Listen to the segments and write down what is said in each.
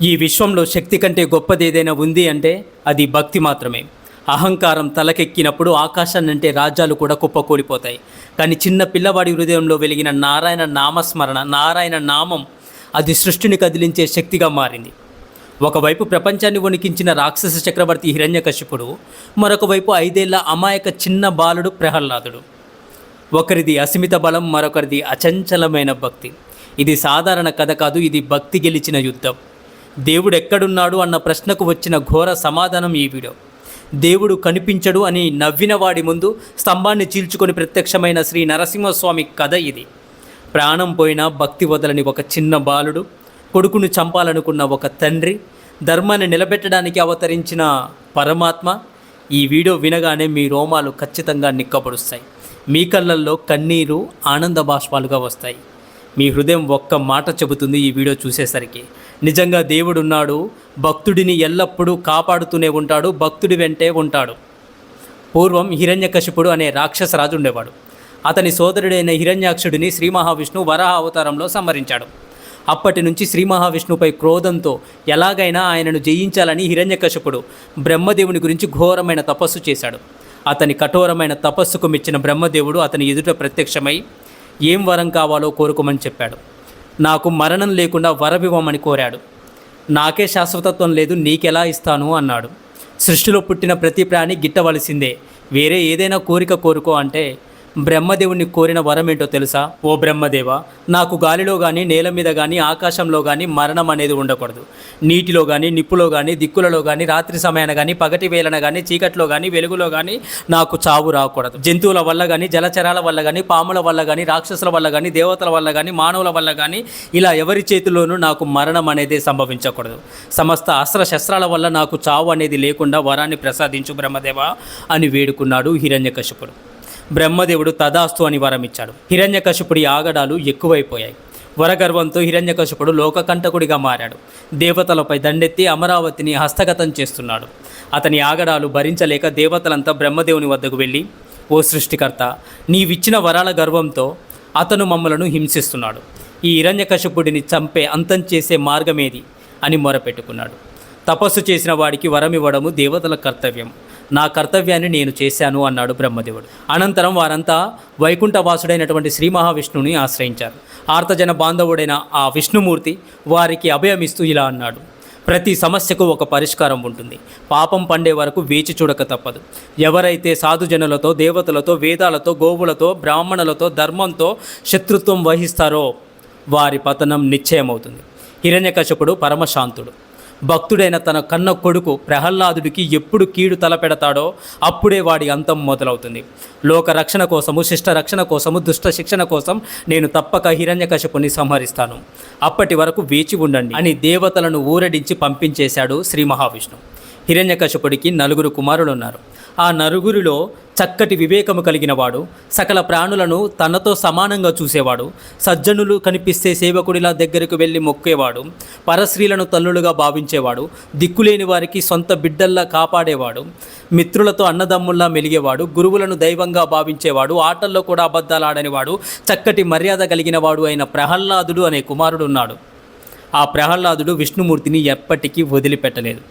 ఈ విశ్వంలో శక్తి కంటే గొప్పది ఏదైనా ఉంది అంటే అది భక్తి మాత్రమే. అహంకారం తలకెక్కినప్పుడు ఆకాశాన్నంటే రాజ్యాలు కూడా కుప్పకూలిపోతాయి. కానీ చిన్న పిల్లవాడి హృదయంలో వెలిగిన నారాయణ నామస్మరణ, నారాయణ నామం అది సృష్టిని కదిలించే శక్తిగా మారింది. ఒకవైపు ప్రపంచాన్ని వణికించిన రాక్షస చక్రవర్తి హిరణ్యకశిపుడు, మరొక వైపు 5 ఏళ్ల అమాయక చిన్న బాలుడు ప్రహ్లాదుడు. ఒకరిది అసీమిత బలం, మరొకరిది అచంచలమైన భక్తి. ఇది సాధారణ కథ కాదు, ఇది భక్తి గెలిచిన యుద్ధం. దేవుడు ఎక్కడున్నాడు అన్న ప్రశ్నకు వచ్చిన ఘోర సమాధానం ఈ వీడియో. దేవుడు కనిపించడు అని నవ్విన వాడి ముందు స్తంభాన్ని చీల్చుకొని ప్రత్యక్షమైన శ్రీ నరసింహస్వామి కథ ఇది. ప్రాణం పోయినా భక్తి వదలని ఒక చిన్న బాలుడు, కొడుకును చంపాలనుకున్న ఒక తండ్రి, ధర్మాన్ని నిలబెట్టడానికి అవతరించిన పరమాత్మ. ఈ వీడియో వినగానే మీ రోమాలు ఖచ్చితంగా నిక్కపొడుస్తాయి. మీ కళ్ళల్లో కన్నీరు ఆనంద బాష్పాలుగా వస్తాయి. మీ హృదయం ఒక్క మాట చెబుతుంది ఈ వీడియో చూసేసరికి. నిజంగా దేవుడున్నాడు, భక్తుడిని ఎల్లప్పుడూ కాపాడుతూనే ఉంటాడు, భక్తుడి వెంటే ఉంటాడు. పూర్వం హిరణ్యకశిపుడు అనే రాక్షసరాజు ఉండేవాడు. అతని సోదరుడైన హిరణ్యాక్షుడిని శ్రీ మహావిష్ణువు వరాహ అవతారంలో సంహరించాడు. అప్పటి నుంచి శ్రీ మహావిష్ణువుపై క్రోధంతో ఎలాగైనా ఆయనను జయించాలని హిరణ్యకశిపుడు బ్రహ్మదేవుని గురించి ఘోరమైన తపస్సు చేశాడు. అతని కఠోరమైన తపస్సుకు మెచ్చిన బ్రహ్మదేవుడు అతని ఎదుట ప్రత్యక్షమై ఏం వరం కావాలో కోరుకోమని చెప్పాడు. నాకు మరణం లేకుండా వరమివ్వమని కోరాడు. నాకే శాశ్వతత్వం లేదు, నీకెలా ఇస్తాను అన్నాడు. సృష్టిలో పుట్టిన ప్రతి ప్రాణి గిట్టవలసిందే, వేరే ఏదైనా కోరిక కోరుకో అంటే బ్రహ్మదేవుని కోరిన వరం ఏంటో తెలుసా? ఓ బ్రహ్మదేవ, నాకు గాలిలో కానీ, నేల మీద కానీ, ఆకాశంలో కానీ మరణం అనేది ఉండకూడదు. నీటిలో కానీ, నిప్పులో కానీ, దిక్కులలో కానీ, రాత్రి సమయాన కానీ, పగటి వేళన కానీ, చీకట్లో కానీ, వెలుగులో కానీ నాకు చావు రాకూడదు. జంతువుల వల్ల కానీ, జలచరాల వల్ల కానీ, పాముల వల్ల కానీ, రాక్షసుల వల్ల కానీ, దేవతల వల్ల కానీ, మానవుల వల్ల కానీ, ఇలా ఎవరి చేతిలోనూ నాకు మరణం అనేది సంభవించకూడదు. సమస్త అస్త్ర శస్త్రాల వల్ల నాకు చావు అనేది లేకుండా వరాన్ని ప్రసాదించు బ్రహ్మదేవ అని వేడుకున్నాడు హిరణ్యకశిపుడు. బ్రహ్మదేవుడు తదాస్తు అని వరం ఇచ్చాడు. హిరణ్యకశిపుడి ఆగడాలు ఎక్కువైపోయాయి. వరగర్వంతో హిరణ్యకశిపుడు లోకకంటకుడిగా మారాడు. దేవతలపై దండెత్తి అమరావతిని హస్తగతం చేస్తున్నాడు. అతని ఆగడాలు భరించలేక దేవతలంతా బ్రహ్మదేవుని వద్దకు వెళ్ళి, ఓ సృష్టికర్త, నీవిచ్చిన వరాల గర్వంతో అతను మమ్మలను హింసిస్తున్నాడు. ఈ హిరణ్యకశిపుడిని చంపే అంతం చేసే మార్గమేది అని మొరపెట్టుకున్నాడు. తపస్సు చేసిన వాడికి వరం ఇవ్వడము దేవతల కర్తవ్యం. నా కర్తవ్యాన్ని నేను చేశాను అన్నాడు బ్రహ్మదేవుడు. అనంతరం వారంతా వైకుంఠవాసుడైనటువంటి శ్రీ మహావిష్ణువుని ఆశ్రయించారు. ఆర్తజన బాంధవుడైన ఆ విష్ణుమూర్తి వారికి అభయమిస్తూ ఇలా అన్నాడు: ప్రతి సమస్యకు ఒక పరిష్కారం ఉంటుంది. పాపం పండే వరకు వేచి చూడక తప్పదు. ఎవరైతే సాధుజనులతో, దేవతలతో, వేదాలతో, గోవులతో, బ్రాహ్మణులతో, ధర్మంతో శత్రుత్వం వహిస్తారో వారి పతనం నిశ్చయమవుతుంది. హిరణ్యకశిపుడు పరమశాంతుడు. భక్తుడైన తన కన్న కొడుకు ప్రహ్లాదుడికి ఎప్పుడు కీడు తలపెడతాడో అప్పుడే వాడి అంతం మొదలవుతుంది. లోక రక్షణ కోసము, శిష్ట రక్షణ కోసము, దుష్ట శిక్షణ కోసం నేను తప్పక హిరణ్యకశిపుని సంహరిస్తాను. అప్పటి వరకు వేచి ఉండండి అని దేవతలను ఊరడించి పంపించేశాడు శ్రీ మహావిష్ణువు. హిరణ్యకశిపుడికి 4 కుమారులు ఉన్నారు. ఆ 4గురిలో చక్కటి వివేకము కలిగిన వాడు, సకల ప్రాణులను తనతో సమానంగా చూసేవాడు, సజ్జనులు కనిపిస్తే సేవకుడిలా దగ్గరకు వెళ్ళి మొక్కేవాడు, పరస్త్రీలను తల్లులుగా భావించేవాడు, దిక్కులేని వారికి సొంత బిడ్డల్లా కాపాడేవాడు, మిత్రులతో అన్నదమ్ముల్లా మెలిగేవాడు, గురువులను దైవంగా భావించేవాడు, ఆటల్లో కూడా అబద్ధాలు ఆడనివాడు, చక్కటి మర్యాద కలిగిన వాడు అయిన ప్రహ్లాదుడు అనే కుమారుడు ఉన్నాడు. ఆ ప్రహ్లాదుడు విష్ణుమూర్తిని ఎప్పటికీ వదిలిపెట్టలేదు.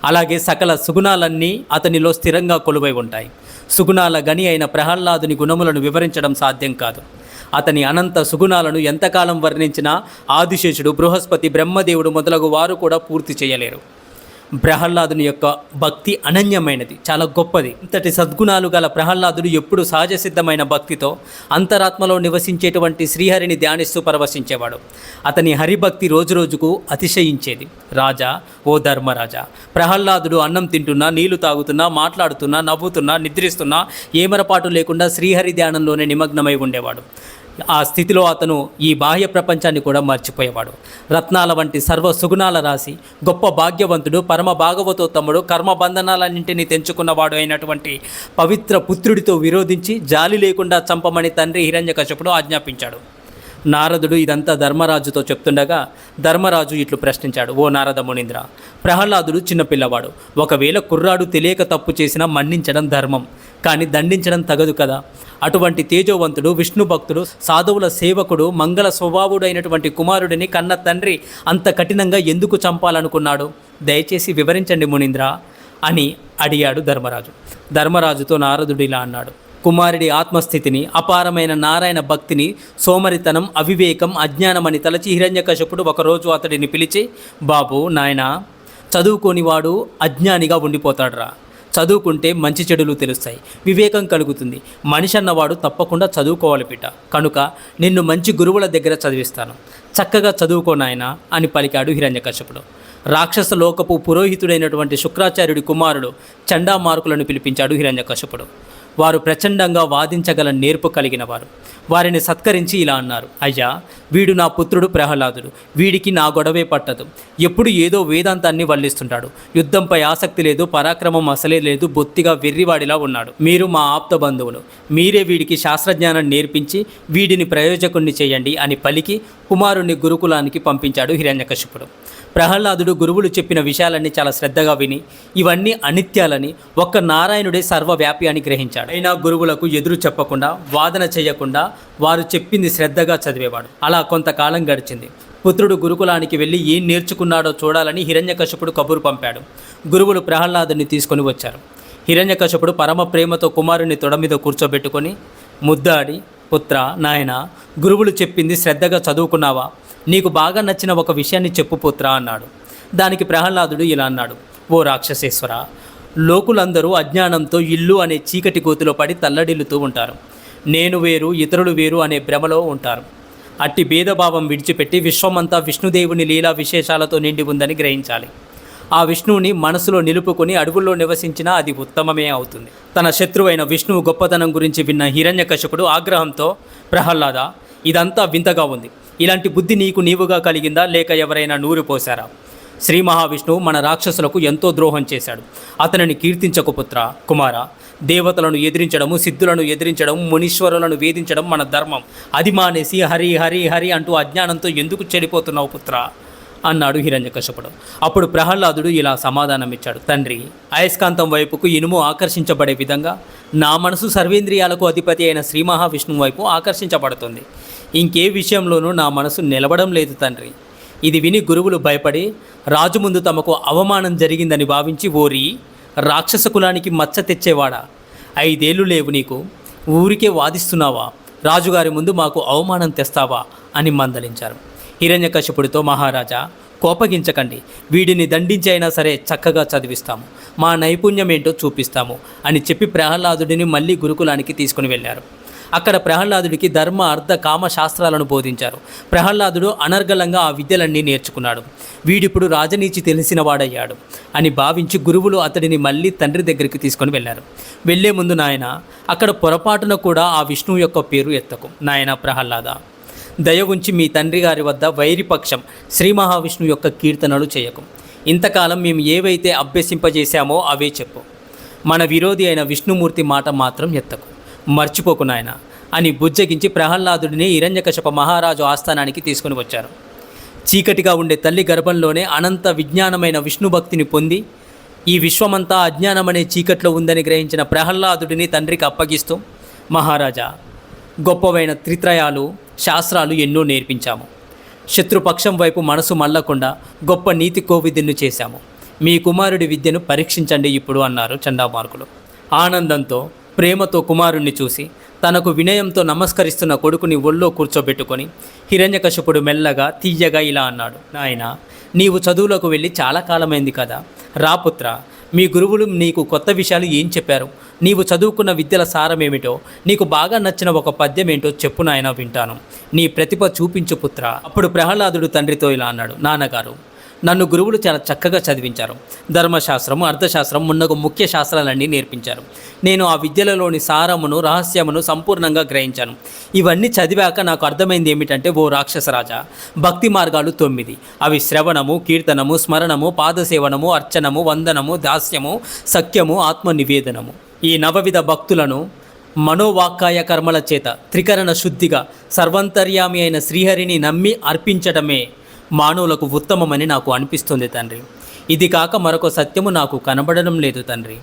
అలాగే సకల సుగుణాలన్నీ అతనిలో స్థిరంగా కొలువై ఉంటాయి. సుగుణాల గని అయిన ప్రహ్లాదుని గుణములను వివరించడం సాధ్యం కాదు. అతని అనంత సుగుణాలను ఎంతకాలం వర్ణించినా ఆదిశేషుడు, బృహస్పతి, బ్రహ్మదేవుడు మొదలగు వారు కూడా పూర్తి చేయలేరు. ప్రహ్లాదుని యొక్క భక్తి అనన్యమైనది, చాలా గొప్పది. ఇంతటి సద్గుణాలు గల ప్రహ్లాదుడు ఎప్పుడు సహజ సిద్ధమైన భక్తితో అంతరాత్మలో నివసించేటువంటి శ్రీహరిని ధ్యానిస్తూ పరవశించేవాడు. అతని హరిభక్తి రోజురోజుకు అతిశయించేది. రాజా, ఓ ధర్మరాజా, ప్రహ్లాదుడు అన్నం తింటున్నా, నీళ్లు తాగుతున్నా, మాట్లాడుతున్నా, నవ్వుతున్నా, నిద్రిస్తున్నా ఏమరపాటు లేకుండా శ్రీహరి ధ్యానంలోనే నిమగ్నమై ఉండేవాడు. ఆ స్థితిలో అతను ఈ బాహ్య ప్రపంచాన్ని కూడా మర్చిపోయేవాడు. రత్నాల వంటి సర్వ సుగుణాల రాశి, గొప్ప భాగ్యవంతుడు, పరమ భాగవతోత్తముడు, కర్మబంధనాలన్నింటినీ తెంచుకున్నవాడు అయినటువంటి పవిత్ర పుత్రుడితో విరోధించి జాలి లేకుండా చంపమని తండ్రి హిరణ్యకశిపుడు ఆజ్ఞాపించాడు. నారదుడు ఇదంతా ధర్మరాజుతో చెప్తుండగా ధర్మరాజు ఇట్లు ప్రశ్నించాడు, ఓ నారద మునీంద్ర, ప్రహ్లాదుడు చిన్నపిల్లవాడు. ఒకవేళ కుర్రాడు తెలియక తప్పు చేసినా మన్నించడం ధర్మం, కానీ దండించడం తగదు కదా. అటువంటి తేజోవంతుడు, విష్ణు భక్తుడు, సాధువుల సేవకుడు, మంగళ స్వభావుడైనటువంటి కుమారుడిని కన్న తండ్రి అంత కఠినంగా ఎందుకు చంపాలనుకున్నాడు? దయచేసి వివరించండి మునీంద్ర అని అడిగాడు ధర్మరాజు. ధర్మరాజుతో నారదుడు ఇలా అన్నాడు, కుమారుడి ఆత్మస్థితిని, అపారమైన నారాయణ భక్తిని, సోమరితనం, అవివేకం, అజ్ఞానమని తలచి హిరణ్యకశపుడు ఒకరోజు అతడిని పిలిచి, బాబు నాయనా, చదువుకోనివాడు అజ్ఞానిగా ఉండిపోతాడురా. చదువుకుంటే మంచి చెడులు తెలుస్తాయి, వివేకం కలుగుతుంది. మనిషి అన్నవాడు తప్పకుండా చదువుకోవాలి బిడ్డ. కనుక నిన్ను మంచి గురువుల దగ్గర చదివిస్తాను, చక్కగా చదువుకో నాయనా అని పలికాడు హిరణ్యకశపుడు. రాక్షస లోకపు పురోహితుడైనటువంటి శుక్రాచార్యుడి కుమారుడు చండామార్కులను పిలిపించాడు హిరణ్యకశపుడు. వారు ప్రచండంగా వాదించగల నేర్పు కలిగిన వారు. వారిని సత్కరించి ఇలా అన్నారు, అయ్యా, వీడు నా పుత్రుడు ప్రహ్లాదుడు. వీడికి నా గొడవే పట్టదు. ఎప్పుడు ఏదో వేదాంతాన్ని వల్లిస్తుంటాడు. యుద్ధంపై ఆసక్తి లేదు, పరాక్రమం అసలే లేదు, బొత్తిగా వెర్రివాడిలా ఉన్నాడు. మీరు మా ఆప్త బంధువులు, మీరే వీడికి శాస్త్రజ్ఞానం నేర్పించి వీడిని ప్రయోజకుణ్ణి చేయండి అని పలికి కుమారుణ్ణి గురుకులానికి పంపించాడు హిరణ్యకశిపుడు. ప్రహ్లాదుడు గురువులు చెప్పిన విషయాలన్నీ చాలా శ్రద్ధగా విని ఇవన్నీ అనిత్యాలని, ఒక్క నారాయణుడే సర్వవ్యాపి అని గ్రహించాడు. అయినా గురువులకు ఎదురు చెప్పకుండా, వాదన చేయకుండా వారు చెప్పింది శ్రద్ధగా చదివేవాడు. అలా కొంతకాలం గడిచింది. పుత్రుడు గురుకులానికి వెళ్ళి ఏం నేర్చుకున్నాడో చూడాలని హిరణ్యకశపుడు కబురు పంపాడు. గురువులు ప్రహ్లాదుని తీసుకొని వచ్చారు. హిరణ్యకశపుడు పరమ ప్రేమతో కుమారుని తొడ మీద కూర్చోబెట్టుకొని ముద్దాడి, పుత్ర, నాయన, గురువులు చెప్పింది శ్రద్ధగా చదువుకున్నావా? నీకు బాగా నచ్చిన ఒక విషయాన్ని చెప్పు పుత్ర అన్నాడు. దానికి ప్రహ్లాదుడు ఇలా అన్నాడు, ఓ రాక్షసేశ్వర, లోకులందరూ అజ్ఞానంతో ఇల్లు అనే చీకటి గోతులో పడి తల్లడిల్లుతూ ఉంటారు. నేను వేరు, ఇతరులు వేరు అనే భ్రమలో ఉంటారు. అట్టి భేదభావం విడిచిపెట్టి విశ్వమంతా విష్ణుదేవుని లీలా విశేషాలతో నిండి ఉందని గ్రహించాలి. ఆ విష్ణువుని మనసులో నిలుపుకొని అడవుల్లో నివసించినా అది ఉత్తమమే అవుతుంది. తన శత్రువైన విష్ణువు గొప్పతనం గురించి విన్న హిరణ్యకశపుడు ఆగ్రహంతో, ప్రహ్లాద, ఇదంతా వింతగా ఉంది. ఇలాంటి బుద్ధి నీవుగా కలిగిందా, లేక ఎవరైనా నూరిపోశారా? శ్రీ మహావిష్ణువు మన రాక్షసులకు ఎంతో ద్రోహం చేశాడు. అతనిని కీర్తించకు పుత్ర. కుమార, దేవతలను ఎదిరించడము, సిద్ధులను ఎదిరించడం, మునీశ్వరులను వేధించడం మన ధర్మం. అది మానేసి హరి హరి హరి అంటూ అజ్ఞానంతో ఎందుకు చెడిపోతున్నావు పుత్ర అన్నాడు హిరణ్యకశపుడు. అప్పుడు ప్రహ్లాదుడు ఇలా సమాధానమిచ్చాడు, తండ్రి, అయస్కాంతం వైపుకు ఇనుము ఆకర్షించబడే విధంగా నా మనసు సర్వేంద్రియాలకు అధిపతి అయిన శ్రీ మహావిష్ణువు వైపు ఆకర్షించబడుతుంది. ఇంకే విషయంలోనూ నా మనసు నిలబడం లేదు తండ్రి. ఇది విని గురువులు భయపడి రాజు ముందు తమకు అవమానం జరిగిందని భావించి, ఓరి రాక్షస కులానికి మచ్చ తెచ్చేవాడా, 5 ఏళ్ళు లేవు నీకు, ఊరికే వాదిస్తున్నావా? రాజుగారి ముందు మాకు అవమానం తెస్తావా అని మందలించారు. హిరణ్యకశపుడితో, మహారాజా, కోపగించకండి, వీడిని దండించి అయినా సరే చక్కగా చదివిస్తాము, మా నైపుణ్యం ఏంటో చూపిస్తాము అని చెప్పి ప్రహ్లాదుడిని మళ్ళీ గురుకులానికి తీసుకుని వెళ్ళారు. అక్కడ ప్రహ్లాదుడికి ధర్మ, అర్థ, కామ శాస్త్రాలను బోధించారు. ప్రహ్లాదుడు అనర్గళంగా ఆ విద్యలన్నీ నేర్చుకున్నాడు. వీడిప్పుడు రాజనీతి తెలిసిన వాడయ్యాడు అని భావించి గురువులు అతడిని మళ్ళీ తండ్రి దగ్గరికి తీసుకొని వెళ్ళారు. వెళ్లే ముందు, నాయన, అక్కడ పొరపాటున కూడా ఆ విష్ణువు యొక్క పేరు ఎత్తకు. నాయన ప్రహ్లాద, దయ ఉంచి మీ తండ్రి గారి వద్ద వైరిపక్షం శ్రీ మహావిష్ణువు యొక్క కీర్తనలు చేయకు. ఇంతకాలం మేము ఏవైతే అభ్యసింపజేశామో అవే చెప్పు. మన విరోధి అయిన విష్ణుమూర్తి మాట మాత్రం ఎత్తకు, మర్చిపోకు నాయన అని బుజ్జగించి ప్రహ్లాదుడిని హిరణ్యకశప మహారాజు ఆస్థానానికి తీసుకుని వచ్చారు. చీకటిగా ఉండే తల్లి గర్భంలోనే అనంత విజ్ఞానమైన విష్ణు భక్తిని పొంది ఈ విశ్వమంతా అజ్ఞానమనే చీకట్లో ఉందని గ్రహించిన ప్రహ్లాదుడిని తండ్రికి అప్పగిస్తూ, మహారాజా, గొప్పవైన త్రిత్రయాలు, శాస్త్రాలు ఎన్నో నేర్పించాము. శత్రుపక్షం వైపు మనసు మళ్ళకుండా గొప్ప నీతి కోవిదును చేశాము. మీ కుమారుడి విద్యను పరీక్షించండి ఇప్పుడు అన్నారు చండామార్కులు. ఆనందంతో, ప్రేమతో కుమారుణ్ణి చూసి తనకు వినయంతో నమస్కరిస్తున్న కొడుకుని ఒళ్ళో కూర్చోబెట్టుకొని హిరణ్యకశపుడు మెల్లగా తీయగా ఇలా అన్నాడు, నాయన, నీవు చదువులకు వెళ్ళి చాలా కాలమైంది కదా, రాపుత్ర, మీ గురువులు నీకు కొత్త విషయాలు ఏం చెప్పారు? నీవు చదువుకున్న విద్యల సారమేమిటో, నీకు బాగా నచ్చిన ఒక పద్యం ఏంటో చెప్పు నాయన, వింటాను. నీ ప్రతిభ చూపించు పుత్ర. అప్పుడు ప్రహ్లాదుడు తండ్రితో ఇలా అన్నాడు, నాన్నగారు, నన్ను గురువులు చాలా చక్కగా చదివించారు. ధర్మశాస్త్రము, అర్థశాస్త్రం మున్నగు ముఖ్య శాస్త్రాలన్నీ నేర్పించారు. నేను ఆ విద్యలలోని సారమును, రహస్యమును సంపూర్ణంగా గ్రహించాను. ఇవన్నీ చదివాక నాకు అర్థమైంది ఏమిటంటే, ఓ రాక్షసరాజా, భక్తి మార్గాలు 9. అవి శ్రవణము, కీర్తనము, స్మరణము, పాదసేవనము, అర్చనము, వందనము, దాస్యము, సఖ్యము, ఆత్మ నివేదనము. ఈ 9 భక్తులను మనోవాక్కాయ కర్మల చేత త్రికరణ శుద్ధిగా సర్వంతర్యామి అయిన శ్రీహరిని నమ్మి అర్పించటమే మానవులకు ఉత్తమమని నాకు అనిపిస్తుంది తండ్రి. ఇది కాక మరొక సత్యము నాకు కనబడడం లేదు తండ్రి.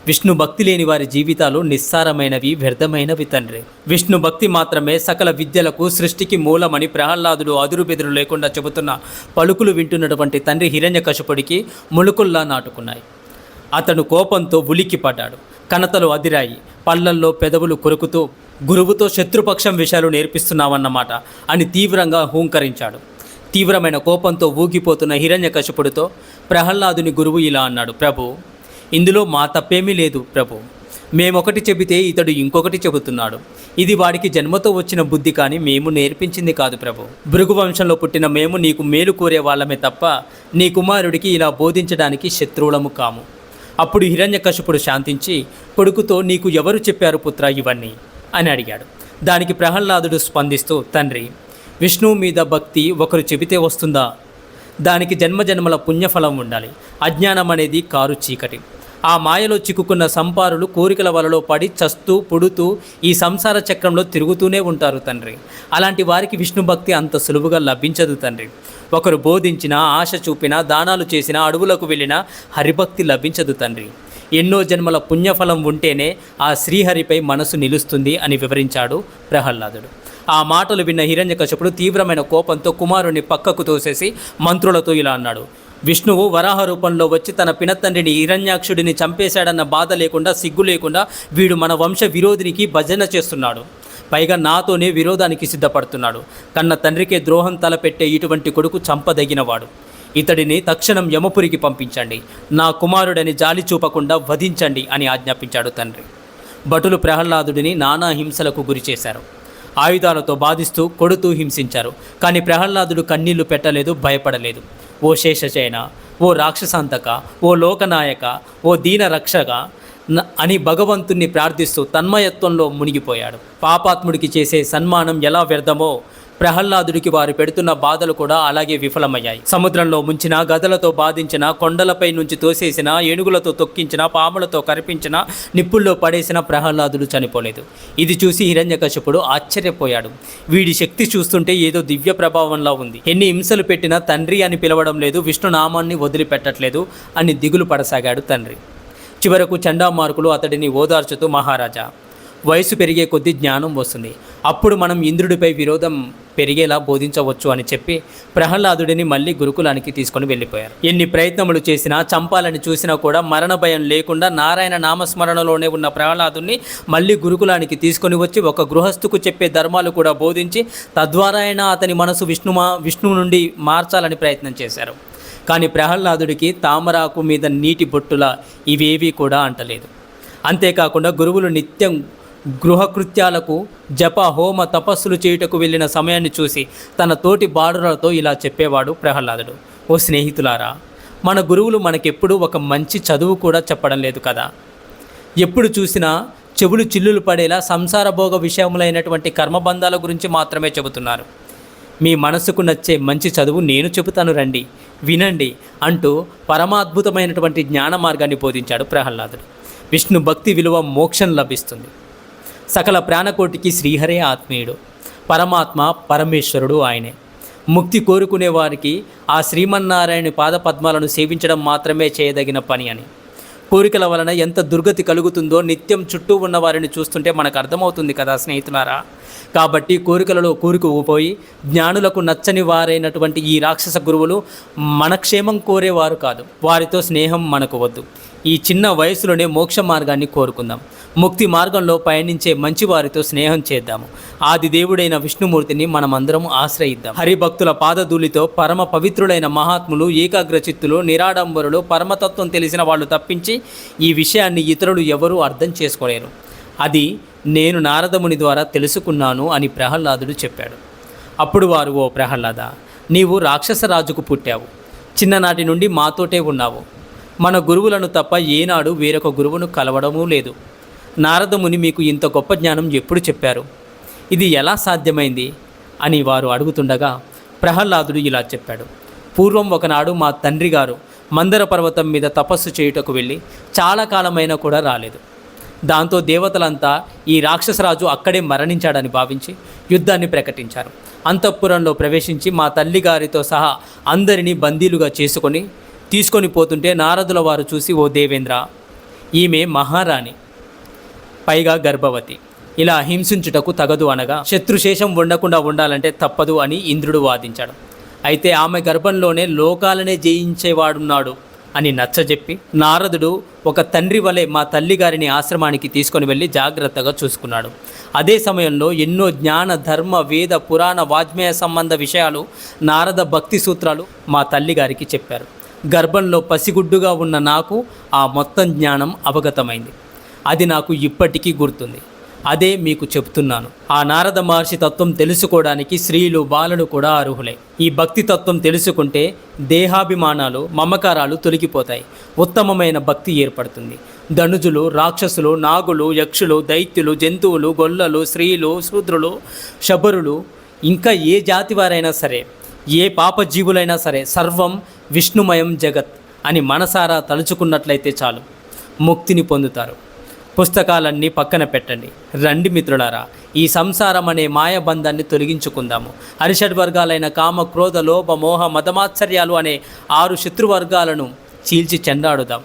విష్ణు భక్తి లేని వారి జీవితాలు నిస్సారమైనవి, వ్యర్థమైనవి తండ్రి. విష్ణు భక్తి మాత్రమే సకల విద్యలకు సృష్టికి మూలమని ప్రహ్లాదుడు అదురుబెదురు లేకుండా చెబుతున్న పలుకులు వింటున్నటువంటి తండ్రి హిరణ్యకశిపుడికి ములుకుల్లా నాటుకున్నాయి. అతను కోపంతో ఉలిక్కిపడ్డాడు. కణతలు అదిరాయి. పళ్ళల్లో పెదవులు కొరుకుతూ గురువుతో శత్రుపక్షం విషయాలు నేర్పిస్తున్నావన్నమాట అని తీవ్రంగా హూంకరించాడు. తీవ్రమైన కోపంతో ఊగిపోతున్న హిరణ్యకశిపుడితో ప్రహ్లాదుని గురువు ఇలా అన్నాడు: ప్రభు, ఇందులో మా తప్పేమీ లేదు ప్రభు. మేమొకటి చెబితే ఇతడు ఇంకొకటి చెబుతున్నాడు. ఇది వాడికి జన్మతో వచ్చిన బుద్ధి కానీ మేము నేర్పించింది కాదు ప్రభు. భృగు వంశంలో పుట్టిన మేము నీకు మేలు కోరే వాళ్ళమే తప్ప నీ కుమారుడికి ఇలా బోధించడానికి శత్రువులము కాము. అప్పుడు హిరణ్యకశిపుడు శాంతించి కొడుకుతో, నీకు ఎవరు చెప్పారు పుత్ర ఇవన్నీ అని అడిగాడు. దానికి ప్రహ్లాదుడు స్పందిస్తూ, తండ్రి, విష్ణువు మీద భక్తి ఒకరు చెబితే వస్తుందా? దానికి జన్మజన్మల పుణ్యఫలం ఉండాలి. అజ్ఞానం అనేది కారు చీకటి. ఆ మాయలో చిక్కుకున్న సంపారులు కోరికల వలలో పడి చస్తూ పుడుతూ ఈ సంసార చక్రంలో తిరుగుతూనే ఉంటారు తండ్రి. అలాంటి వారికి విష్ణు భక్తి అంత సులువుగా లభించదు తండ్రి. ఒకరు బోధించినా, ఆశ చూపినా, దానాలు చేసినా, అడవులకు వెళ్ళినా హరిభక్తి లభించదు తండ్రి. ఎన్నో జన్మల పుణ్యఫలం ఉంటేనే ఆ శ్రీహరిపై మనసు నిలుస్తుంది అని వివరించాడు ప్రహ్లాదుడు. ఆ మాటలు విన్న హిరణ్యకశిపుడు తీవ్రమైన కోపంతో కుమారుని పక్కకు తోసేసి మంత్రులతో ఇలా అన్నాడు: విష్ణువు వరాహ రూపంలో వచ్చి తన పినతండ్రిని హిరణ్యాక్షుడిని చంపేశాడన్న బాధ లేకుండా, సిగ్గు లేకుండా వీడు మన వంశ విరోధినికి భజన చేస్తున్నాడు. పైగా నాతోనే విరోధానికి సిద్ధపడుతున్నాడు. కన్న తండ్రికే ద్రోహం తలపెట్టే ఇటువంటి కొడుకు చంపదగినవాడు. ఇతడిని తక్షణం యమపురికి పంపించండి. నా కుమారుడని జాలి చూపకుండా వధించండి అని ఆజ్ఞాపించాడు తండ్రి. భటులు ప్రహ్లాదుడిని నానా హింసలకు గురి చేశారు. ఆయుధాలతో బాధిస్తూ కొడుతూ హింసించారు. కానీ ప్రహ్లాదుడు కన్నీళ్లు పెట్టలేదు, భయపడలేదు. ఓ శేషశయన, ఓ రాక్షసాంతక, ఓ లోకనాయక, ఓ దీన రక్షక అని భగవంతుణ్ణి ప్రార్థిస్తూ తన్మయత్వంలో మునిగిపోయాడు. పాపాత్ముడికి చేసే సన్మానం ఎలా వ్యర్థమో ప్రహ్లాదుడికి వారు పెడుతున్న బాధలు కూడా అలాగే విఫలమయ్యాయి. సముద్రంలో ముంచిన, గదలతో బాధించిన, కొండలపై నుంచి తోసేసిన, ఏనుగులతో తొక్కించిన, పాములతో కరిపించిన, నిప్పుల్లో పడేసిన ప్రహ్లాదుడు చనిపోలేదు. ఇది చూసి హిరణ్యకశిపుడు ఆశ్చర్యపోయాడు. వీడి శక్తి చూస్తుంటే ఏదో దివ్య ప్రభావంలా ఉంది. ఎన్ని హింసలు పెట్టినా తండ్రి అని పిలవడం లేదు, విష్ణునామాన్ని వదిలిపెట్టట్లేదు అని దిగులు పడసాగాడు తండ్రి. చివరకు చండామార్కులు అతడిని ఓదార్చుతూ, మహారాజా, వయసు పెరిగే కొద్దీ జ్ఞానం వస్తుంది. అప్పుడు మనం ఇంద్రుడిపై విరోధం పెరిగేలా బోధించవచ్చు అని చెప్పి ప్రహ్లాదుడిని మళ్ళీ గురుకులానికి తీసుకొని వెళ్ళిపోయారు. ఎన్ని ప్రయత్నములు చేసినా, చంపాలని చూసినా కూడా మరణ భయం లేకుండా నారాయణ నామస్మరణలోనే ఉన్న ప్రహ్లాదుని మళ్ళీ గురుకులానికి తీసుకొని వచ్చి ఒక గృహస్థుకు చెప్పే ధర్మాలు కూడా బోధించి తద్వారా అయినా అతని మనసు విష్ణువు నుండి మార్చాలని ప్రయత్నం చేశారు. కానీ ప్రహ్లాదుడికి తామరాకు మీద నీటి బొట్టుల ఇవేవీ కూడా అంటలేదు. అంతేకాకుండా గురువులు నిత్యం గృహకృత్యాలకు జప, హోమ, తపస్సులు చేయుటకు వెళ్ళిన సమయాన్ని చూసి తన తోటి బాలురలతో ఇలా చెప్పేవాడు ప్రహ్లాదుడు: ఓ స్నేహితులారా, మన గురువులు మనకెప్పుడూ ఒక మంచి చదువు కూడా చెప్పడం లేదు కదా. ఎప్పుడు చూసినా చెవులు చిల్లులు పడేలా సంసార భోగ విషయములైనటువంటి కర్మబంధాల గురించి మాత్రమే చెబుతున్నారు. మీ మనసుకు నచ్చే మంచి చదువు నేను చెబుతాను, రండి, వినండి అంటూ పరమాద్భుతమైనటువంటి జ్ఞాన మార్గాన్ని బోధించాడు ప్రహ్లాదుడు. విష్ణు భక్తి విలువ మోక్షం లభిస్తుంది. సకల ప్రాణకోటికి శ్రీహరే ఆత్మీయుడు. పరమాత్మ, పరమేశ్వరుడు ఆయనే. ముక్తి కోరుకునే వారికి ఆ శ్రీమన్నారాయణ పాదపద్మాలను సేవించడం మాత్రమే చేయదగిన పని అని. కోరికల వలన ఎంత దుర్గతి కలుగుతుందో నిత్యం చుట్టూ ఉన్న వారిని చూస్తుంటే మనకు అర్థమవుతుంది కదా స్నేహితులారా. కాబట్టి కోరికలలో కూరుకుపోయి జ్ఞానులకు నచ్చని వారైనటువంటి ఈ రాక్షస గురువులు మన క్షేమం కోరేవారు కాదు. వారితో స్నేహం మనకు వద్దు. ఈ చిన్న వయసులోనే మోక్ష మార్గాన్ని కోరుకుందాం. ముక్తి మార్గంలో పయనించే మంచి వారితో స్నేహం చేద్దాము. ఆది దేవుడైన విష్ణుమూర్తిని మనమందరం ఆశ్రయిద్దాం. హరిభక్తుల పాదధూళితో పరమ పవిత్రులైన మహాత్ములు, ఏకాగ్రచిత్తులు, నిరాడంబరులు, పరమతత్వం తెలిసిన వాళ్ళు తప్పించి ఈ విషయాన్ని ఇతరులు ఎవరూ అర్థం చేసుకోలేరు. అది నేను నారదముని ద్వారా తెలుసుకున్నాను అని ప్రహ్లాదుడు చెప్పాడు. అప్పుడు వారు: ఓ ప్రహ్లాద, నీవు రాక్షసరాజుకు పుట్టావు. చిన్ననాటి నుండి మాతోటే ఉన్నావు. మన గురువులను తప్ప ఏనాడు వేరొక గురువును కలవడమూ లేదు. నారదముని మీకు ఇంత గొప్ప జ్ఞానం ఎప్పుడు చెప్పారు? ఇది ఎలా సాధ్యమైంది అని వారు అడుగుతుండగా ప్రహ్లాదుడు ఇలా చెప్పాడు: పూర్వం ఒకనాడు మా తండ్రి గారు మందర పర్వతం మీద తపస్సు చేయుటకు వెళ్ళి చాలా కాలమైనా కూడా రాలేదు. దాంతో దేవతలంతా ఈ రాక్షసరాజు అక్కడే మరణించాడని భావించి యుద్ధాన్ని ప్రకటించారు. అంతఃపురంలో ప్రవేశించి మా తల్లిగారితో సహా అందరినీ బందీలుగా తీసుకొని పోతుంటే నారదుల వారు చూసి, ఓ దేవేంద్ర, ఈమె మహారాణి, పైగా గర్భవతి, ఇలా హింసించుటకు తగదు అనగా, శత్రుశేషం ఉండకుండా ఉండాలంటే తప్పదు అని ఇంద్రుడు వాదించాడు. అయితే ఆమె గర్భంలోనే లోకాలనే జయించేవాడున్నాడు అని నచ్చజెప్పి నారదుడు ఒక తండ్రి వలె మా తల్లిగారిని ఆశ్రమానికి తీసుకొని వెళ్ళి జాగ్రత్తగా చూసుకున్నాడు. అదే సమయంలో ఎన్నో జ్ఞాన, ధర్మ, వేద, పురాణ, వాజ్మేయ సంబంధ విషయాలు, నారద భక్తి సూత్రాలు మా తల్లిగారికి చెప్పారు. గర్భంలో పసిగుడ్డుగా ఉన్న నాకు ఆ మొత్తం జ్ఞానం అవగతమైంది. అది నాకు ఇప్పటికీ గుర్తుంది. అదే మీకు చెప్తున్నాను. ఆ నారద మహర్షి తత్వం తెలుసుకోవడానికి స్త్రీలు, బాలలు కూడా అర్హులే. ఈ భక్తి తత్వం తెలుసుకుంటే దేహాభిమానాలు, మమకారాలు తొలగిపోతాయి. ఉత్తమమైన భక్తి ఏర్పడుతుంది. ధనుజులు, రాక్షసులు, నాగులు, యక్షులు, దైత్యులు, జంతువులు, గొల్లలు, స్త్రీలు, శూద్రులు, శబరులు, ఇంకా ఏ జాతి వారైనా సరే, ఏ పాపజీవులైనా సరే, సర్వం విష్ణుమయం జగత్ అని మనసారా తలుచుకున్నట్లయితే చాలు, ముక్తిని పొందుతారు. పుస్తకాలన్నీ పక్కన పెట్టండి. రండి మిత్రులారా, ఈ సంసారం అనే మాయబంధాన్ని తొలగించుకుందాము. అరిషడ్వర్గాలైన కామ, క్రోధ, లోభ, మోహ, మదమాత్సర్యాలు అనే 6 శత్రువర్గాలను చీల్చి చెండాడుదాం.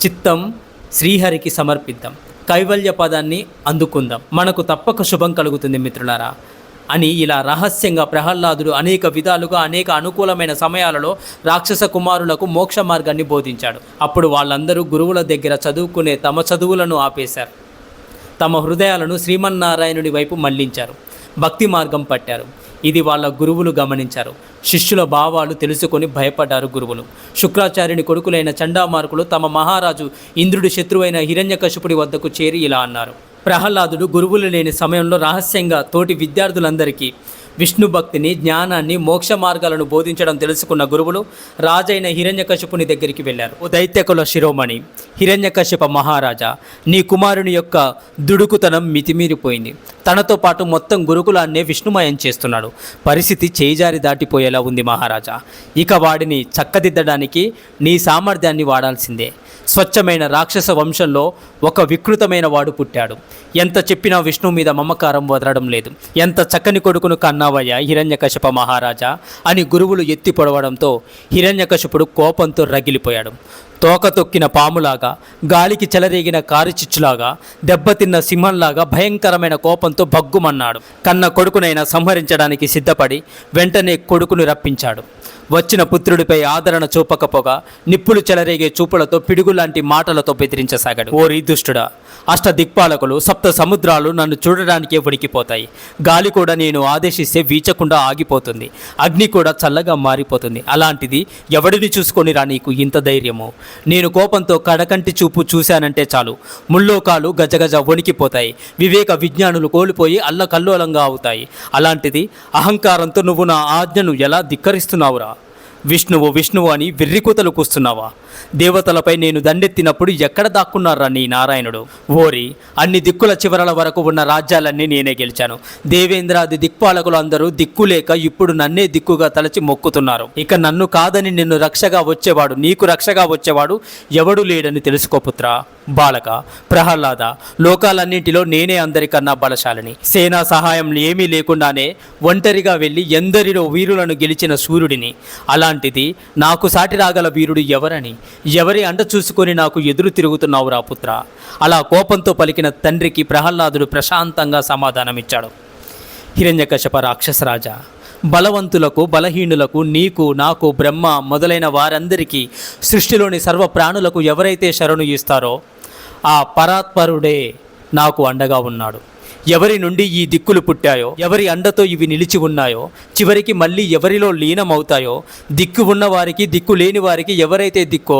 చిత్తం శ్రీహరికి సమర్పిద్దాం. కైవల్య పదాన్ని అందుకుందాం. మనకు తప్పక శుభం కలుగుతుంది మిత్రులారా అని ఇలా రహస్యంగా ప్రహ్లాదుడు అనేక విధాలుగా, అనేక అనుకూలమైన సమయాలలో రాక్షస కుమారులకు మోక్ష మార్గాన్ని బోధించాడు. అప్పుడు వాళ్ళందరూ గురువుల దగ్గర చదువుకునే తమ చదువులను ఆపేశారు. తమ హృదయాలను శ్రీమన్నారాయణుడి వైపు మళ్లించారు. భక్తి మార్గం పట్టారు. ఇది వాళ్ళ గురువులు గమనించారు. శిష్యుల భావాలు తెలుసుకొని భయపడ్డారు గురువులు. శుక్రాచార్యుని కొడుకులైన చండామార్కులు తమ మహారాజు ఇంద్రుడి శత్రువైన హిరణ్యకశిపుడి వద్దకు చేరి ఇలా అన్నారు. ప్రహ్లాదుడు గురువులు లేని సమయంలో రహస్యంగా తోటి విద్యార్థులందరికీ విష్ణు భక్తిని, జ్ఞానాన్ని, మోక్ష మార్గాలను బోధించడం తెలుసుకున్న గురువులు రాజైన హిరణ్యకశిపుని దగ్గరికి వెళ్ళారు. ఓ దైత్యకుల శిరోమణి హిరణ్యకశిప మహారాజా, నీ కుమారుని యొక్క దుడుకుతనం మితిమీరిపోయింది. తనతో పాటు మొత్తం గురుకులాన్నే విష్ణుమయం చేస్తున్నాడు. పరిస్థితి చేయిజారి దాటిపోయేలా ఉంది మహారాజా. ఇక వాడిని చక్కదిద్దడానికి నీ సామర్థ్యాన్ని వాడాల్సిందే. స్వచ్ఛమైన రాక్షస వంశంలో ఒక వికృతమైన వాడు పుట్టాడు. ఎంత చెప్పినా విష్ణు మీద మమకారం వదలడం లేదు. ఎంత చక్కని కొడుకును కన్నావయ్యా హిరణ్యకశిప మహారాజా అని గురువులు ఎత్తి పొడవడంతో హిరణ్యకశిపుడు కోపంతో రగిలిపోయాడు. తోక తొక్కిన పాములాగా, గాలికి చెలరేగిన కారుచిచ్చులాగా, దెబ్బతిన్న సింహంలాగా భయంకరమైన కోపంతో భగ్గుమన్నాడు. కన్న కొడుకునైనా సంహరించడానికి సిద్ధపడి వెంటనే కొడుకును రప్పించాడు. వచ్చిన పుత్రుడిపై ఆదరణ చూపకపోగా నిప్పులు చెలరేగే చూపులతో, పిడుగులాంటి మాటలతో బెదిరించసాగాడు. ఓరి దుష్టుడా, అష్ట దిక్పాలకులు, 7 సముద్రాలు నన్ను చూడడానికే వణికిపోతాయి. గాలి కూడా నేను ఆదేశిస్తే వీచకుండా ఆగిపోతుంది. అగ్ని కూడా చల్లగా మారిపోతుంది. అలాంటిది ఎవడిని చూసుకొని రా నీకు ఇంత ధైర్యము? నేను కోపంతో కడకంటి చూపు చూశానంటే చాలు, ముల్లోకాలు గజగజ వణికిపోతాయి. వివేక విజ్ఞానులు కోల్పోయి అల్లకల్లోలంగా అవుతాయి. అలాంటిది అహంకారంతో నువ్వు నా ఆజ్ఞను ఎలా ధిక్కరిస్తున్నావురా? విష్ణువు అని వెర్రికూతలు కూస్తున్నావా? దేవతలపై నేను దండెత్తినప్పుడు ఎక్కడ దాక్కున్నారా నీ నారాయణుడు? ఓరి, అన్ని దిక్కుల చివరల వరకు ఉన్న రాజ్యాలన్నీ నేనే గెలిచాను. దేవేంద్రాది దిక్పాలకులు అందరూ దిక్కులేక ఇప్పుడు నన్నే దిక్కుగా తలచి మొక్కుతున్నారు. ఇక నన్ను కాదని నిన్ను రక్షగా వచ్చేవాడు, నీకు రక్షగా వచ్చేవాడు ఎవడు లేడని తెలుసుకోపుత్రా. బాలక, ప్రహ్లాద, లోకాలన్నింటిలో నేనే అందరికన్నా బలశాలిని. సేనా సహాయం ఏమీ లేకుండానే ఒంటరిగా వెళ్ళి ఎందరిలో వీరులను గెలిచిన సూర్యుడిని. అలాంటిది నాకు సాటి రాగల వీరుడు ఎవరని, ఎవరి అండ చూసుకొని నాకు ఎదురు తిరుగుతున్నావురా పుత్ర? అలా కోపంతో పలికిన తండ్రికి ప్రహ్లాదుడు ప్రశాంతంగా సమాధానమిచ్చాడు. హిరణ్యకశప రాక్షసరాజా, బలవంతులకు, బలహీనులకు, నీకు, నాకు, బ్రహ్మ మొదలైన వారందరికీ, సృష్టిలోని సర్వ ప్రాణులకు ఎవరైతే శరణు ఇస్తారో ఆ పరాత్పరుడే నాకు అండగా ఉన్నాడు. ఎవరి నుండి ఈ దిక్కులు పుట్టాయో, ఎవరి అండతో ఇవి నిలిచి ఉన్నాయో, చివరికి మళ్ళీ ఎవరిలో లీనమవుతాయో, దిక్కు ఉన్నవారికి, దిక్కు లేని వారికి ఎవరైతే దిక్కో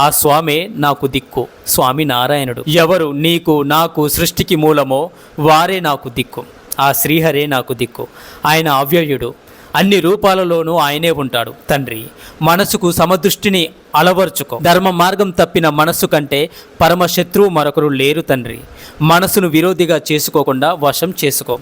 ఆ స్వామే నాకు దిక్కు. స్వామి నారాయణుడు. ఎవరు నీకు, నాకు, సృష్టికి మూలమో వారే నాకు దిక్కు. ఆ శ్రీహరే నాకు దిక్కు. ఆయన అవ్యయుడు. అన్ని రూపాలలోనూ ఆయనే ఉంటాడు. తండ్రి, మనసుకు సమదృష్టిని అలవర్చుకో. ధర్మ మార్గం తప్పిన మనస్సు కంటే పరమ శత్రువు మరొకరు లేరు తండ్రి. మనసును విరోధిగా చేసుకోకుండా వశం చేసుకో.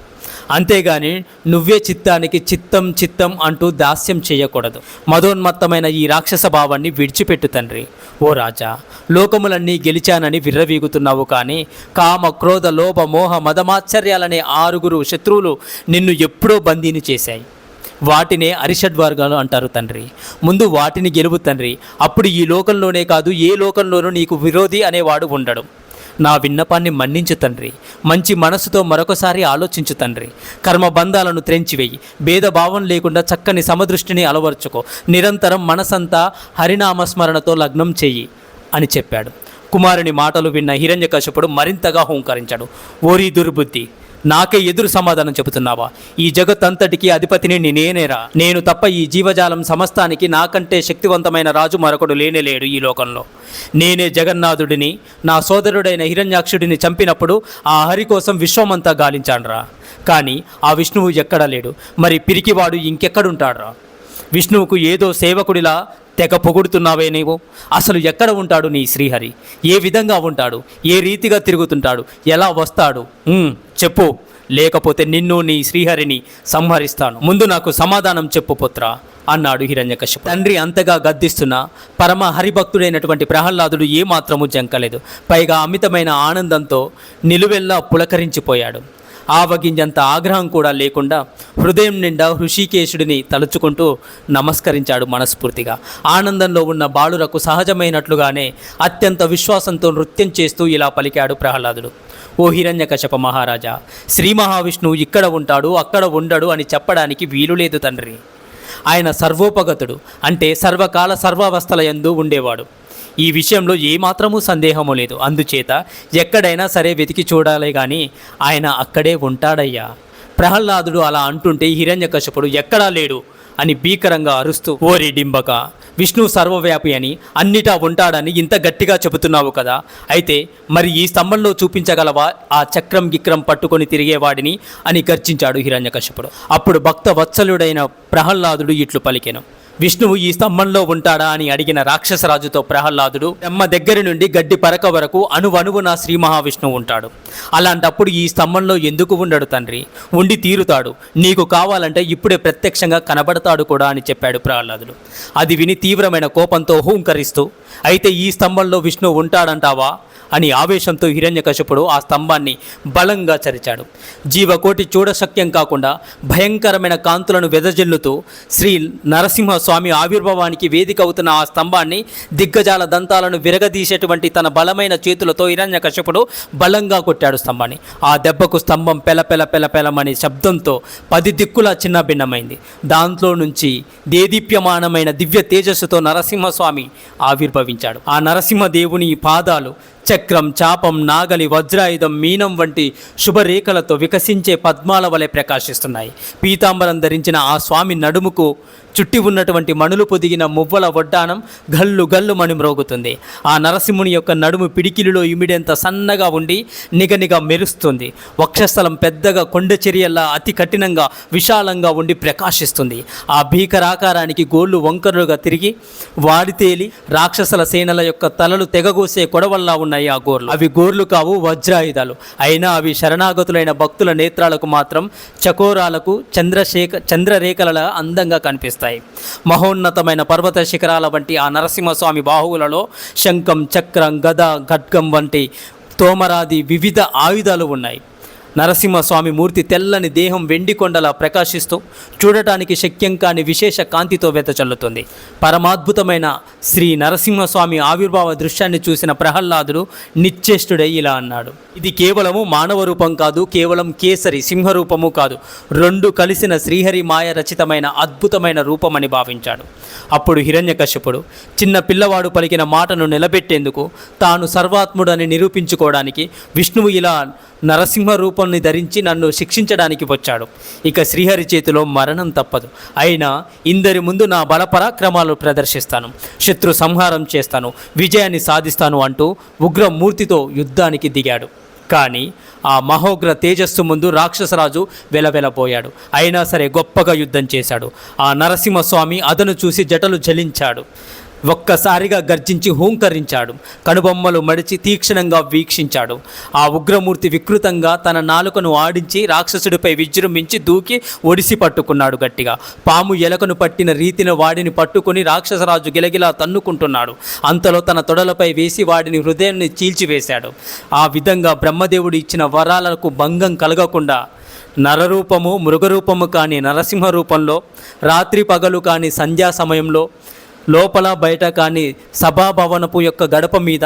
అంతేగాని నువ్వే చిత్తానికి చిత్తం చిత్తం అంటూ దాస్యం చేయకూడదు. మదోన్మత్తమైన ఈ రాక్షస భావాన్ని విడిచిపెట్టు తండ్రి. ఓ రాజా, లోకములన్నీ గెలిచానని విర్రవీగుతున్నావు, కానీ కామ, క్రోధ, లోభ, మోహ, మదమాశ్చర్యాలనే 6 శత్రువులు నిన్ను ఎప్పుడో బందీని చేశాయి. వాటినే అరిషడ్వర్గాలు అంటారు తండ్రి. ముందు వాటిని గెలువు తండ్రి. అప్పుడు ఈ లోకంలోనే కాదు, ఏ లోకంలోనూ నీకు విరోధి అనేవాడు ఉండడు. నా విన్నపాన్ని మన్నించు తండ్రి. మంచి మనసుతో మరొకసారి ఆలోచించు తండ్రి. కర్మబంధాలను త్రెంచివేయి. భేదభావం లేకుండా చక్కని సమదృష్టిని అలవర్చుకో. నిరంతరం మనసంతా హరినామస్మరణతో లగ్నం చెయ్యి అని చెప్పాడు. కుమారుని మాటలు విన్న హిరణ్యకశిపుడు మరింతగా హూంకరించాడు. ఓరి దుర్బుద్ధి, నాకే ఎదురు సమాధానం చెబుతున్నావా? ఈ జగత్తంతటికి అధిపతిని నేనేరా. నేను తప్ప ఈ జీవజాలం సమస్తానికి నాకంటే శక్తివంతమైన రాజు మరొకడు లేనేలేడు ఈ లోకంలో. నేనే జగన్నాథుడిని. నా సోదరుడైన హిరణ్యాక్షుడిని చంపినప్పుడు ఆ హరి కోసం విశ్వమంతా గాలించానురా. కానీ ఆ విష్ణువు ఎక్కడా లేడు. మరి పిరికివాడు ఇంకెక్కడుంటాడురా? విష్ణువుకు ఏదో సేవకుడిలా తెగ పొగుడుతున్నావే నీవు. అసలు ఎక్కడ ఉంటాడు నీ శ్రీహరి? ఏ విధంగా ఉంటాడు? ఏ రీతిగా తిరుగుతుంటాడు? ఎలా వస్తాడు? చెప్పు, లేకపోతే నిన్ను నీ శ్రీహరిని సంహరిస్తాను. ముందు నాకు సమాధానం చెప్పు పుత్ర అన్నాడు హిరణ్యకశిపుడు. తండ్రి అంతగా గద్దిస్తున్న పరమ హరిభక్తుడైనటువంటి ప్రహ్లాదుడు ఏమాత్రము జంకలేదు. పైగా అమితమైన ఆనందంతో నిలువెల్లా పులకరించిపోయాడు. ఆవగింజంత ఆగ్రహం కూడా లేకుండా హృదయం నిండా హృషికేశుడిని తలుచుకుంటూ నమస్కరించాడు మనస్ఫూర్తిగా. ఆనందంలో ఉన్న బాలురకు సహజమైనట్లుగానే అత్యంత విశ్వాసంతో నృత్యం చేస్తూ ఇలా పలికాడు ప్రహ్లాదుడు. ఓ హిరణ్యకశప మహారాజా, శ్రీ మహావిష్ణువు ఇక్కడ ఉంటాడు, అక్కడ ఉండడు అని చెప్పడానికి వీలు లేదు తండ్రి. ఆయన సర్వోపగతుడు, అంటే సర్వకాల సర్వావస్థల యందు ఉండేవాడు. ఈ విషయంలో ఏమాత్రమూ సందేహము లేదు. అందుచేత ఎక్కడైనా సరే వెతికి చూడాలి, కానీ ఆయన అక్కడే ఉంటాడయ్యా. ప్రహ్లాదుడు అలా అంటుంటే హిరణ్యకశిపుడు ఎక్కడా లేడు అని భీకరంగా అరుస్తూ, ఓరి డింబక, విష్ణు సర్వవ్యాపి అని, అన్నిటా ఉంటాడని ఇంత గట్టిగా చెబుతున్నావు కదా, అయితే మరి ఈ స్తంభంలో చూపించగలవా ఆ చక్రం గిక్రం పట్టుకొని తిరిగేవాడిని అని గర్జించాడు హిరణ్యకశిపుడు. అప్పుడు భక్త వత్సలుడైన ప్రహ్లాదుడు ఇట్లు పలికెను. విష్ణువు ఈ స్తంభంలో ఉంటాడా అని అడిగిన రాక్షసరాజుతో ప్రహ్లాదుడు, బ్రహ్మ దగ్గర నుండి గడ్డి పరక వరకు అణువణువున శ్రీ మహావిష్ణువు ఉంటాడు. అలాంటప్పుడు ఈ స్తంభంలో ఎందుకు ఉండడు తండ్రి? ఉండి తీరుతాడు. నీకు కావాలంటే ఇప్పుడే ప్రత్యక్షంగా కనబడతాడు కూడా అని చెప్పాడు ప్రహ్లాదుడు. అది విని తీవ్రమైన కోపంతో హూంకరిస్తూ, అయితే ఈ స్తంభంలో విష్ణువు ఉంటాడంటావా అని ఆవేశంతో హిరణ్యకశిపుడు ఆ స్తంభాన్ని బలంగా చరిచాడు. జీవకోటి చూడశక్యం కాకుండా భయంకరమైన కాంతులను వెదజల్లుతూ శ్రీ నరసింహస్వామి ఆవిర్భావానికి వేదిక అవుతున్న ఆ స్తంభాన్ని దిగ్గజాల దంతాలను విరగదీసేటువంటి తన బలమైన చేతులతో హిరణ్యకశిపుడు బలంగా కొట్టాడు స్తంభాన్ని. ఆ దెబ్బకు స్తంభం పెలపెలమనే శబ్దంతో 10 దిక్కులా చిన్న భిన్నమైంది. దాంట్లో నుంచి దేదీప్యమానమైన దివ్య తేజస్సుతో నరసింహస్వామి ఆవిర్భవించాడు. ఆ నరసింహదేవుని పాదాలు చక్రం, చాపం, నాగలి, వజ్రాయుధం, మీనం వంటి శుభరేఖలతో వికసించే పద్మాల వలె ప్రకాశిస్తున్నాయి. పీతాంబరం ధరించిన ఆ స్వామి నడుముకు చుట్టి ఉన్నటువంటి మణులు పొదిగిన మువ్వల వడ్డానం గల్లు గల్లు మణి మ్రోగుతుంది. ఆ నరసింహుని యొక్క నడుము పిడికిలిలో ఇమిడేంత సన్నగా ఉండి నిగనిగా మెరుస్తుంది. వక్షస్థలం పెద్దగా కొండ చర్యల్లా అతి కఠినంగా విశాలంగా ఉండి ప్రకాశిస్తుంది. ఆ భీకరాకారానికి గోళ్ళు వంకరులుగా తిరిగి వాడితేలి రాక్షసుల సేనల యొక్క తలలు తెగగూసే కొడవల్లా ఉన్నాయి ఆ గోర్లు. అవి గోర్లు కావు, వజ్రాయుధాలు. అయినా అవి శరణాగతులైన భక్తుల నేత్రాలకు మాత్రం చకోరాలకు చంద్రరేఖల అందంగా కనిపిస్తాయి. మహోన్నతమైన పర్వత శిఖరాల వంటి ఆ నరసింహస్వామి బాహువులలో శంఖం, చక్రం, గద, ఖడ్గం వంటి తోమరాది వివిధ ఆయుధాలు ఉన్నాయి. నరసింహస్వామి మూర్తి తెల్లని దేహం వెండి కొండలా ప్రకాశిస్తూ చూడటానికి శక్యం కాని విశేష కాంతితో వెతచల్లుతుంది. పరమాద్భుతమైన శ్రీ నరసింహస్వామి ఆవిర్భావ దృశ్యాన్ని చూసిన ప్రహ్లాదుడు నిశ్చేష్టుడై ఇలా అన్నాడు. ఇది కేవలము మానవ రూపం కాదు, కేవలం కేసరి సింహరూపము కాదు, 2 కలిసిన శ్రీహరి మాయ రచితమైన అద్భుతమైన రూపమని భావించాడు. అప్పుడు హిరణ్యకశిపుడు చిన్న పిల్లవాడు పలికిన మాటను నిలబెట్టేందుకు, తాను సర్వాత్ముడని నిరూపించుకోవడానికి విష్ణువు ఇలా నరసింహ రూపాన్ని ధరించి నన్ను శిక్షించడానికి వచ్చాడు. ఇక శ్రీహరి చేతిలో మరణం తప్పదు. అయినా ఇందరి ముందు నా బలపరాక్రమాలు ప్రదర్శిస్తాను, శత్రు సంహారం చేస్తాను, విజయాన్ని సాధిస్తాను అంటూ ఉగ్రమూర్తితో యుద్ధానికి దిగాడు. కానీ ఆ మహోగ్ర తేజస్సు ముందు రాక్షసరాజు వెలవెలబోయాడు. అయినా సరే గొప్పగా యుద్ధం చేశాడు. ఆ నరసింహస్వామి అదను చూసి జటలు జలించాడు. ఒక్కసారిగా గర్జించి హూంకరించాడు. కనుబొమ్మలు మడిచి తీక్షణంగా వీక్షించాడు. ఆ ఉగ్రమూర్తి వికృతంగా తన నాలుకను ఆడించి రాక్షసుడిపై విజృంభించి దూకి ఒడిసి పట్టుకున్నాడు గట్టిగా. పాము ఎలకను పట్టిన రీతిన వాడిని పట్టుకుని రాక్షసరాజు గిలగిలా తన్నుకుంటున్నాడు. అంతలో తన తొడలపై వేసి వాడిని హృదయాన్ని చీల్చివేశాడు. ఆ విధంగా బ్రహ్మదేవుడు ఇచ్చిన వరాలకు భంగం కలగకుండా నరరూపము మృగరూపము కాని నరసింహ రూపంలో, రాత్రి పగలు కాని సంధ్యా సమయంలో, లోపల బయట కానీ సభాభవనపు యొక్క గడప మీద,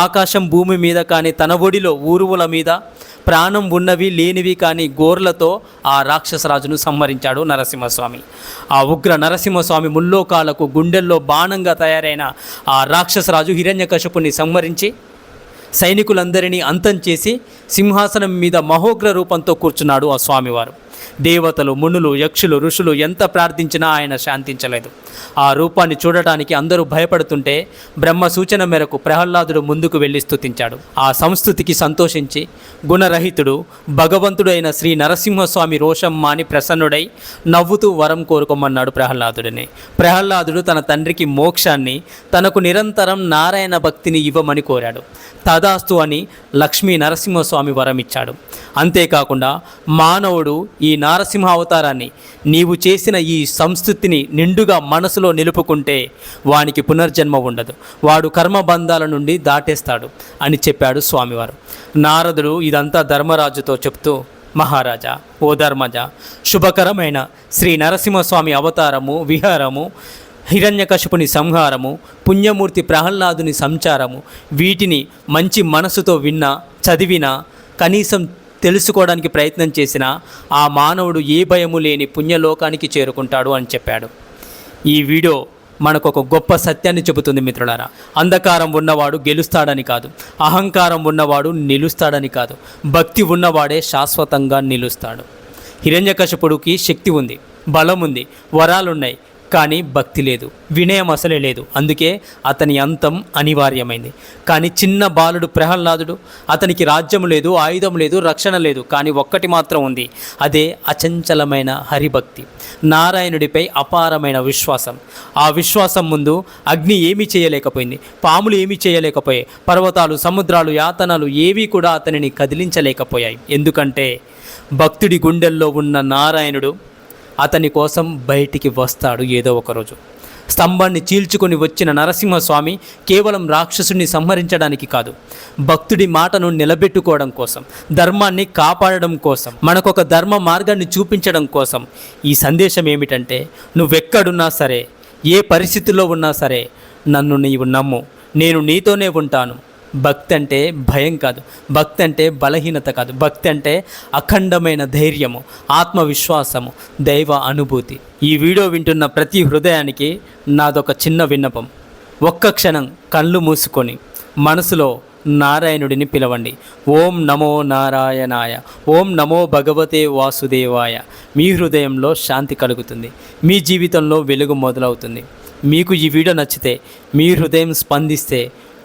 ఆకాశం భూమి మీద కానీ తన ఒడిలో ఊరువుల మీద, ప్రాణం ఉన్నవి లేనివి కానీ గోర్లతో ఆ రాక్షసరాజును సంహరించాడు నరసింహస్వామి. ఆ ఉగ్ర నరసింహస్వామి ముల్లోకాలకు గుండెల్లో బాణంగా తయారైన ఆ రాక్షసరాజు హిరణ్యకశిపుని సంహరించి సైనికులందరినీ అంతం చేసి సింహాసనం మీద మహోగ్ర రూపంతో కూర్చున్నాడు ఆ స్వామివారు. దేవతలు, మునులు, యక్షులు, ఋషులు ఎంత ప్రార్థించినా ఆయన శాంతించలేదు. ఆ రూపాన్ని చూడటానికి అందరూ భయపడుతుంటే బ్రహ్మ సూచన మేరకు ప్రహ్లాదుడు ముందుకు వెళ్ళి స్తుతించాడు. ఆ సంస్థుతికి సంతోషించి గుణరహితుడు భగవంతుడు అయిన శ్రీ నరసింహస్వామి రోషం మాని ప్రసన్నుడై నవ్వుతూ వరం కోరుకోమన్నాడు ప్రహ్లాదుడిని. ప్రహ్లాదుడు తన తండ్రికి మోక్షాన్ని, తనకు నిరంతరం నారాయణ భక్తిని ఇవ్వమని కోరాడు. తదాస్తు అని లక్ష్మీ నరసింహస్వామి వరమిచ్చాడు. అంతేకాకుండా మానవుడు ఈ నారసింహ అవతారాన్ని, నీవు చేసిన ఈ సంస్కృతిని నిండుగా మనసులో నిలుపుకుంటే వానికి పునర్జన్మ ఉండదు, వాడు కర్మబంధాల నుండి దాటేస్తాడు అని చెప్పాడు స్వామివారు. నారదుడు ఇదంతా ధర్మరాజుతో చెప్తూ, మహారాజా, ఓ ధర్మజ, శుభకరమైన శ్రీ నరసింహస్వామి అవతారము, విహారము, హిరణ్యకశిపుని సంహారము, పుణ్యమూర్తి ప్రహ్లాదుని సంచారము, వీటిని మంచి మనసుతో విన్నా, చదివినా, కనీసం తెలుసుకోవడానికి ప్రయత్నం చేసిన ఆ మానవుడు ఏ భయము లేని పుణ్యలోకానికి చేరుకుంటాడు అని చెప్పాడు. ఈ వీడియో మనకు ఒక గొప్ప సత్యాన్ని చెబుతుంది మిత్రులారా. అంధకారం ఉన్నవాడు గెలుస్తాడని కాదు, అహంకారం ఉన్నవాడు నిలుస్తాడని కాదు, భక్తి ఉన్నవాడే శాశ్వతంగా నిలుస్తాడు. హిరణ్యకశిపుడికి శక్తి ఉంది, బలం ఉంది, వరాలున్నాయి, కానీ భక్తి లేదు, వినయం అసలే లేదు. అందుకే అతని అంతం అనివార్యమైంది. కానీ చిన్న బాలుడు ప్రహ్లాదుడు, అతనికి రాజ్యం లేదు, ఆయుధం లేదు, రక్షణ లేదు, కానీ ఒక్కటి మాత్రం ఉంది, అదే అచంచలమైన హరిభక్తి, నారాయణుడిపై అపారమైన విశ్వాసం. ఆ విశ్వాసం ముందు అగ్ని ఏమీ చేయలేకపోయింది, పాములు ఏమీ చేయలేకపోయాయి, పర్వతాలు, సముద్రాలు, యాతనలు ఏవీ కూడా అతనిని కదిలించలేకపోయాయి. ఎందుకంటే భక్తుడి గుండెల్లో ఉన్న నారాయణుడు అతని కోసం బయటికి వస్తాడు ఏదో ఒకరోజు. స్తంభాన్ని చీల్చుకొని వచ్చిన నరసింహస్వామి కేవలం రాక్షసుని సంహరించడానికి కాదు, భక్తుడి మాటను నిలబెట్టుకోవడం కోసం, ధర్మాన్ని కాపాడడం కోసం, మనకొక ధర్మ మార్గాన్ని చూపించడం కోసం. ఈ సందేశం ఏమిటంటే, నువ్వెక్కడున్నా సరే, ఏ పరిస్థితుల్లో ఉన్నా సరే, నన్ను నీవు నమ్ము, నేను నీతోనే ఉంటాను. భక్తి అంటే భయం కాదు, భక్తి అంటే బలహీనత కాదు, భక్తి అంటే అఖండమైన ధైర్యము, ఆత్మవిశ్వాసము, దైవ అనుభూతి. ఈ వీడియో వింటున్న ప్రతి హృదయానికి నాదొక చిన్న విన్నపం. ఒక్క క్షణం కళ్ళు మూసుకొని మనసులో నారాయణుడిని పిలవండి. ఓం నమో నారాయణాయ, ఓం నమో భగవతే వాసుదేవాయ. మీ హృదయంలో శాంతి కలుగుతుంది, మీ జీవితంలో వెలుగు మొదలవుతుంది. మీకు ఈ వీడియో నచ్చితే, మీ హృదయం స్పందిస్తే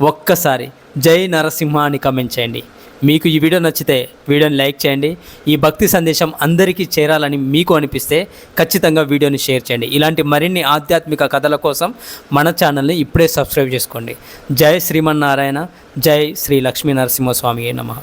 ఒక్కసారి జై నరసింహ అని కామెంట్ చేయండి. మీకు ఈ వీడియో నచ్చితే వీడియోని లైక్ చేయండి. ఈ భక్తి సందేశం అందరికీ చేరాలని మీకు అనిపిస్తే ఖచ్చితంగా వీడియోని షేర్ చేయండి. ఇలాంటి మరిన్ని ఆధ్యాత్మిక కథల కోసం మన ఛానల్ని ఇప్పుడే సబ్స్క్రైబ్ చేసుకోండి. జై శ్రీమన్నారాయణ, జై శ్రీ లక్ష్మీ నరసింహస్వామి నమః.